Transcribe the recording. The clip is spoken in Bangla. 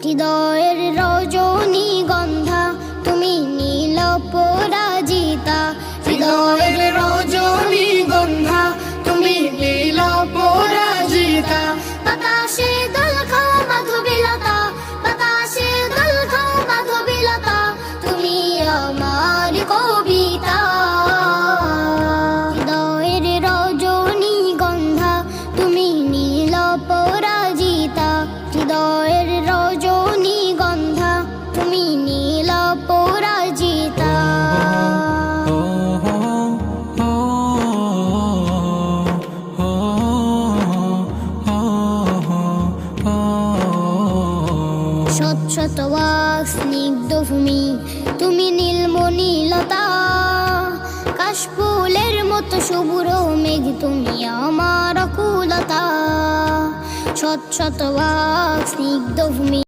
হৃদয়ের রজনীগন্ধা তুমি নীল পরাজিতা, হৃদয়ের রজনীগন্ধা তুমি নীল পরাজিতা। বাতাসে দোল খাও মাধবীলতা, বাতাসে দোল খাও মাধবীলতা, তুমি আমার কবিতা। হৃদয়ের রজনীগন্ধা তুমি নীল পরাজিতা, হৃদয়ের রজনীগন্ধা তুমি নীল পরাজিতা। শত শত ওয়াক স্নিগ্ধ ভূমি তুমি নীলমণিলতা, কাশফুলের মতো শুভ্র মেঘ তুমি আমার আকুলতা। শত শত ওয়াক স্নিগ্ধ ভূমি